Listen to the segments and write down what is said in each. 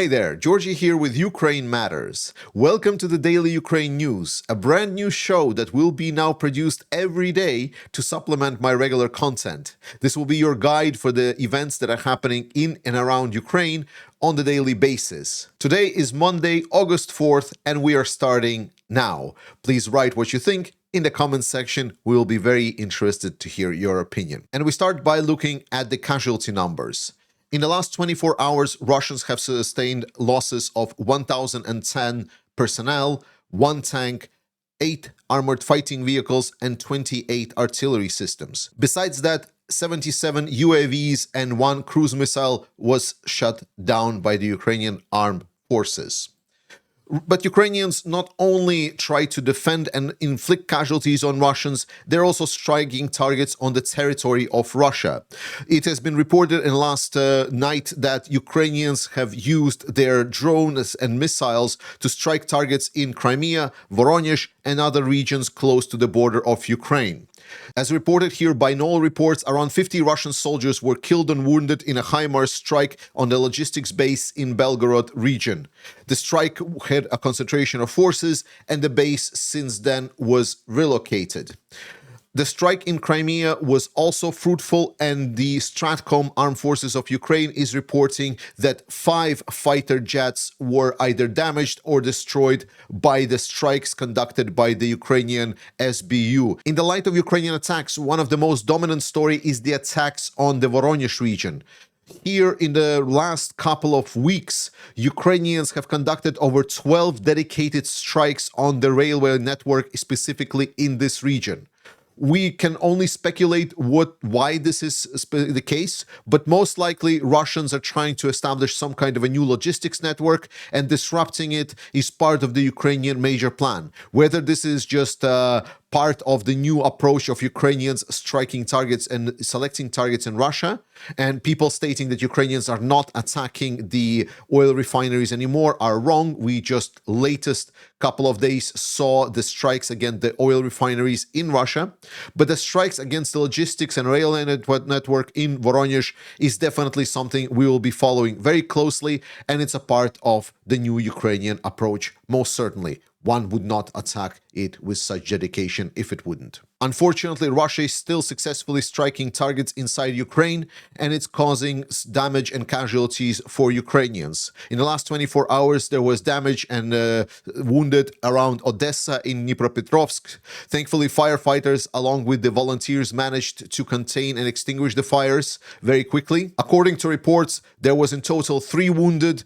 Hey there, Georgie here with Ukraine Matters. Welcome to the Daily Ukraine News, a brand new show that will be now produced every day to supplement my regular content. This will be your guide for the events that are happening in and around Ukraine on the daily basis. Today is Monday, August 4th, and we are starting now. Please write what you think in the comments section. We will be very interested to hear your opinion. And we start by looking at the casualty numbers. In the last 24 hours, Russians have sustained losses of 1,010 personnel, 1 tank, 8 armored fighting vehicles, and 28 artillery systems. Besides that, 77 UAVs and 1 cruise missile was shot down by the Ukrainian armed forces. But Ukrainians not only try to defend and inflict casualties on Russians, they're also striking targets on the territory of Russia. It has been reported in last night that Ukrainians have used their drones and missiles to strike targets in Crimea, Voronezh, and other regions close to the border of Ukraine. As reported here by Knoll reports, around 50 Russian soldiers were killed and wounded in a HIMARS strike on the logistics base in Belgorod region. The strike had a concentration of forces, and the base since then was relocated. The strike in Crimea was also fruitful, and the Stratcom Armed Forces of Ukraine is reporting that 5 fighter jets were either damaged or destroyed by the strikes conducted by the Ukrainian SBU. In the light of Ukrainian attacks, one of the most dominant story is the attacks on the Voronezh region. Here in the last couple of weeks, Ukrainians have conducted over 12 dedicated strikes on the railway network, specifically in this region. We can only speculate why this is the case, but most likely Russians are trying to establish some kind of a new logistics network, and disrupting it is part of the Ukrainian major plan. Whether this is just part of the new approach of Ukrainians striking targets and selecting targets in Russia, and people stating that Ukrainians are not attacking the oil refineries anymore are wrong. We just latest couple of days saw the strikes against the oil refineries in Russia, but the strikes against the logistics and rail network in Voronezh is definitely something we will be following very closely, and it's a part of the new Ukrainian approach, most certainly. One would not attack it with such dedication if it wouldn't. Unfortunately, Russia is still successfully striking targets inside Ukraine, and it's causing damage and casualties for Ukrainians. In the last 24 hours, there was damage and wounded around Odesa in Dnipropetrovsk. Thankfully, firefighters, along with the volunteers, managed to contain and extinguish the fires very quickly. According to reports, there was in total 3 wounded,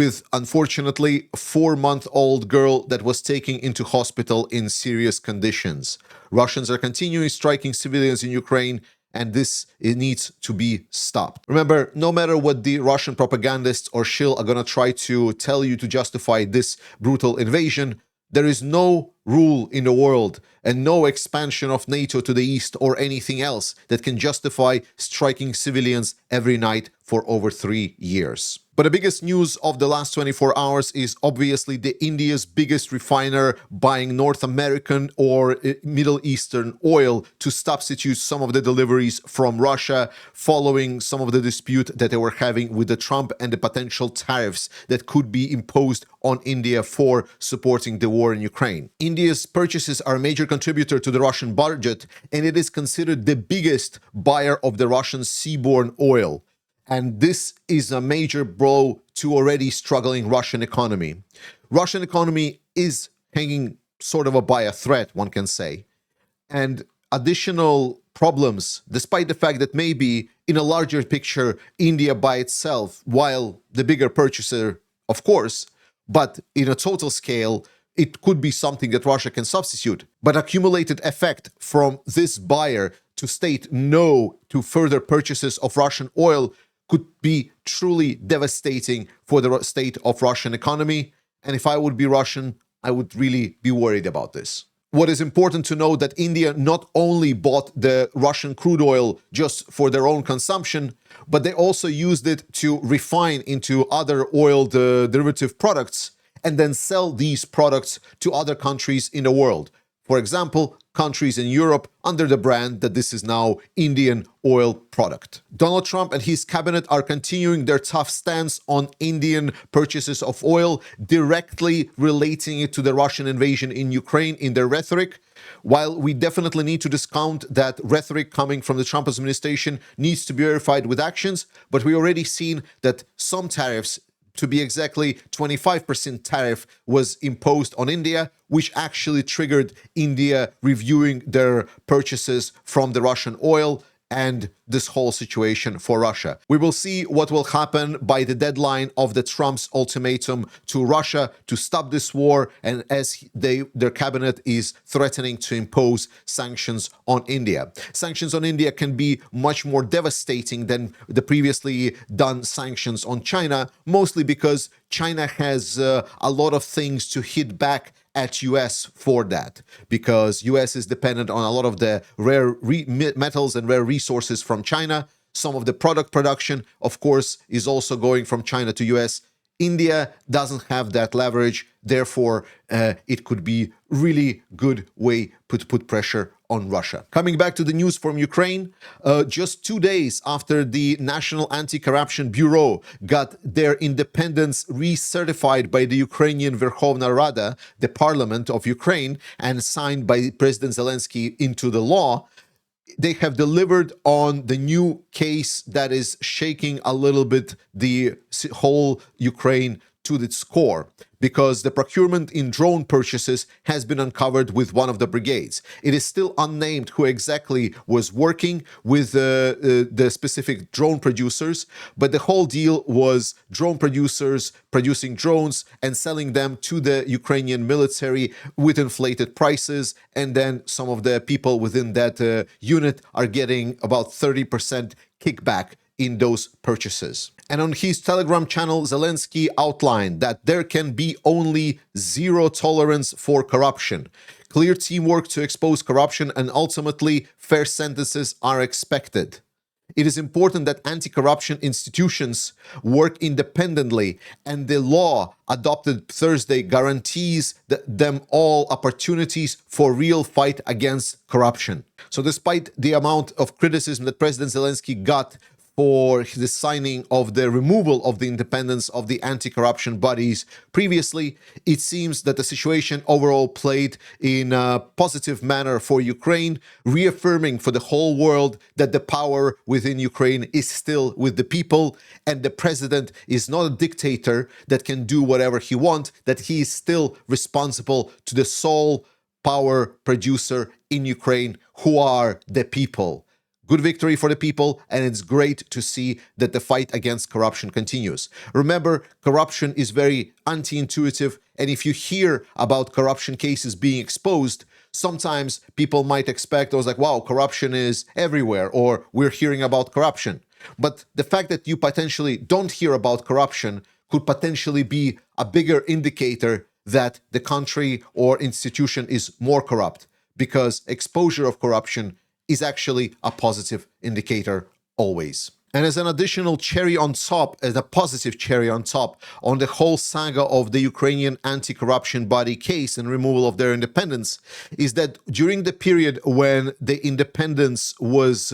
with, unfortunately, a 4-month-old girl that was taken into hospital in serious conditions. Russians are continuing striking civilians in Ukraine, and it needs to be stopped. Remember, no matter what the Russian propagandists or shill are going to try to tell you to justify this brutal invasion, there is no rule in the world and no expansion of NATO to the east or anything else that can justify striking civilians every night for over 3 years. But the biggest news of the last 24 hours is obviously India's biggest refiner buying North American or Middle Eastern oil to substitute some of the deliveries from Russia, following some of the dispute that they were having with the Trump and the potential tariffs that could be imposed on India for supporting the war in Ukraine. India's purchases are a major contributor to the Russian budget, and it is considered the biggest buyer of the Russian seaborne oil. And this is a major blow to already struggling Russian economy. Russian economy is hanging sort of by a thread, one can say. And additional problems, despite the fact that maybe in a larger picture, India by itself, while the bigger purchaser, of course, but in a total scale, it could be something that Russia can substitute. But accumulated effect from this buyer to state no to further purchases of Russian oil could be truly devastating for the state of Russian economy. And if I would be Russian, I would really be worried about this. What is important to know that India not only bought the Russian crude oil just for their own consumption, but they also used it to refine into other oil derivative products and then sell these products to other countries in the world. For example, countries in Europe under the brand that this is now Indian oil product. Donald Trump and his cabinet are continuing their tough stance on Indian purchases of oil, directly relating it to the Russian invasion in Ukraine in their rhetoric. While we definitely need to discount that rhetoric coming from the Trump administration needs to be verified with actions, but we already seen that some tariffs, to be exactly 25% tariff, was imposed on India, which actually triggered India reviewing their purchases from the Russian oil and this whole situation for Russia. We will see what will happen by the deadline of the Trump's ultimatum to Russia to stop this war, and as their cabinet is threatening to impose sanctions on India. Sanctions on India can be much more devastating than the previously done sanctions on China, mostly because China has a lot of things to hit back at US for that, because US is dependent on a lot of the rare metals and rare resources from China. Some of the product production, of course, is also going from China to US. India doesn't have that leverage, therefore it could be really good way to put pressure on Russia. Coming back to the news from Ukraine, just 2 days after the National Anti-Corruption Bureau got their independence recertified by the Ukrainian Verkhovna Rada, the parliament of Ukraine, and signed by President Zelensky into the law, they have delivered on the new case that is shaking a little bit the whole Ukraine to its core, because the procurement in drone purchases has been uncovered with one of the brigades. It is still unnamed who exactly was working with the specific drone producers, but the whole deal was drone producers producing drones and selling them to the Ukrainian military with inflated prices, and then some of the people within that unit are getting about 30% kickback in those purchases. And on his Telegram channel, Zelensky outlined that there can be only zero tolerance for corruption, clear teamwork to expose corruption, and ultimately fair sentences are expected. It is important that anti-corruption institutions work independently, and the law adopted Thursday guarantees them all opportunities for real fight against corruption. So despite the amount of criticism that President Zelensky got for the signing of the removal of the independence of the anti-corruption bodies previously, it seems that the situation overall played in a positive manner for Ukraine, reaffirming for the whole world that the power within Ukraine is still with the people, and the president is not a dictator that can do whatever he wants, that he is still responsible to the sole power producer in Ukraine, who are the people. Good victory for the people, and it's great to see that the fight against corruption continues. Remember, corruption is very anti-intuitive, and if you hear about corruption cases being exposed, sometimes people might expect, I was like, wow, corruption is everywhere, or we're hearing about corruption. But the fact that you potentially don't hear about corruption could potentially be a bigger indicator that the country or institution is more corrupt, because exposure of corruption is actually a positive indicator always. And as an additional cherry on top, as a positive cherry on top on the whole saga of the Ukrainian anti-corruption body case and removal of their independence, is that during the period when the independence was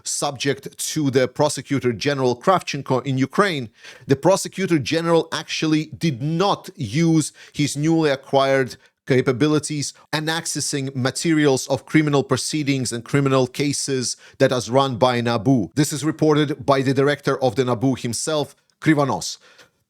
subject to the Prosecutor General Kravchenko in Ukraine, the Prosecutor General actually did not use his newly acquired capabilities and accessing materials of criminal proceedings and criminal cases that is run by NABU. This is reported by the director of the NABU himself, Voronezh.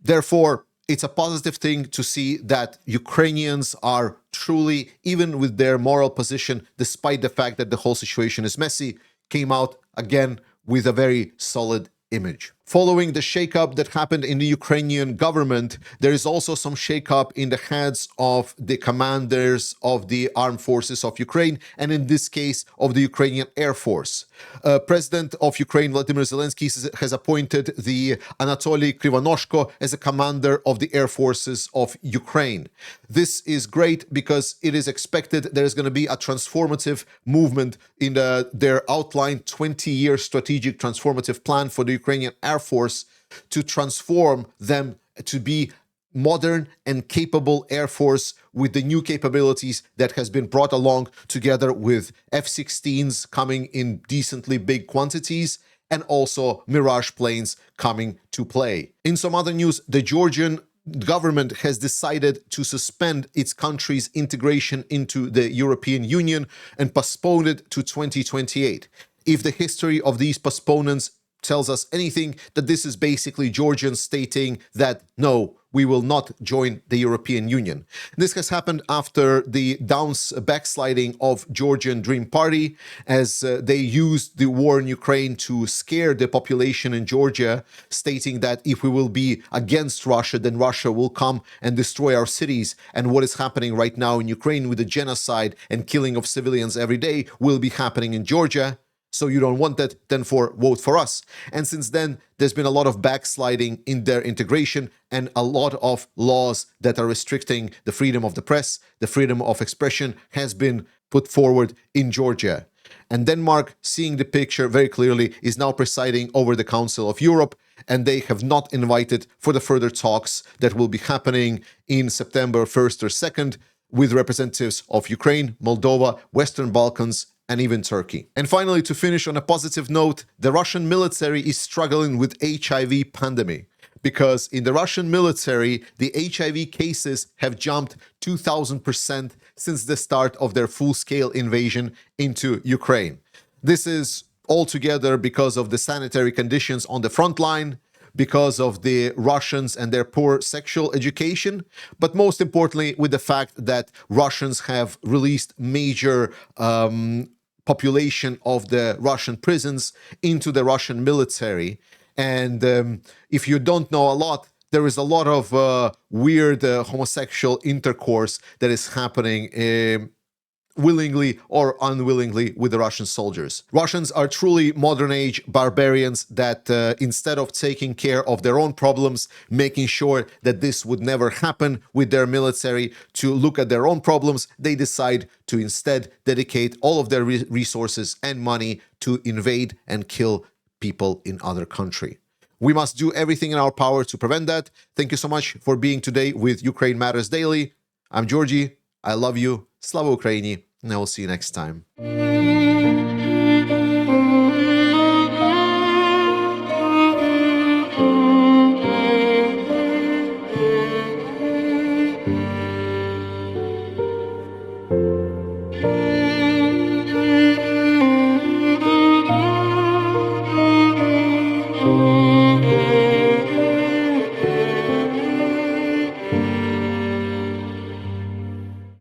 Therefore, it's a positive thing to see that Ukrainians are truly, even with their moral position, despite the fact that the whole situation is messy, came out again with a very solid image. Following the shakeup that happened in the Ukrainian government, there is also some shakeup in the heads of the commanders of the armed forces of Ukraine, and in this case of the Ukrainian Air Force. President of Ukraine, Vladimir Zelensky, has appointed the Anatoly Krivonoshko as a commander of the Air Forces of Ukraine. This is great because it is expected there is going to be a transformative movement in their outlined 20-year strategic transformative plan for the Ukrainian Air Force to transform them to be modern and capable air force with the new capabilities that has been brought along together with F-16s coming in decently big quantities and also Mirage planes coming to play. In some other news, the Georgian government has decided to suspend its country's integration into the European Union and postpone it to 2028. If the history of these postponements tells us anything, that this is basically Georgians stating that no, we will not join the European Union. This has happened after the backsliding of Georgian Dream Party, as they used the war in Ukraine to scare the population in Georgia, stating that if we will be against Russia, then Russia will come and destroy our cities. And what is happening right now in Ukraine with the genocide and killing of civilians every day will be happening in Georgia. So you don't want that, then vote for us. And since then, there's been a lot of backsliding in their integration and a lot of laws that are restricting the freedom of the press, the freedom of expression has been put forward in Georgia. And Denmark, seeing the picture very clearly, is now presiding over the Council of Europe, and they have not invited for the further talks that will be happening in September 1st or 2nd with representatives of Ukraine, Moldova, Western Balkans, and even Turkey. And finally, to finish on a positive note, the Russian military is struggling with HIV pandemic, because in the Russian military, the HIV cases have jumped 2,000% since the start of their full-scale invasion into Ukraine. This is altogether because of the sanitary conditions on the front line, because of the Russians and their poor sexual education, but most importantly with the fact that Russians have released major population of the Russian prisons into the Russian military. And if you don't know a lot, there is a lot of weird homosexual intercourse that is happening willingly or unwillingly with the Russian soldiers. Russians are truly modern age barbarians that instead of taking care of their own problems, making sure that this would never happen with their military, to look at their own problems, they decide to instead dedicate all of their resources and money to invade and kill people in other country. We must do everything in our power to prevent that. Thank you so much for being today with Ukraine Matters Daily. I'm Georgie. I love you. Slava Ukraini. And I will see you next time.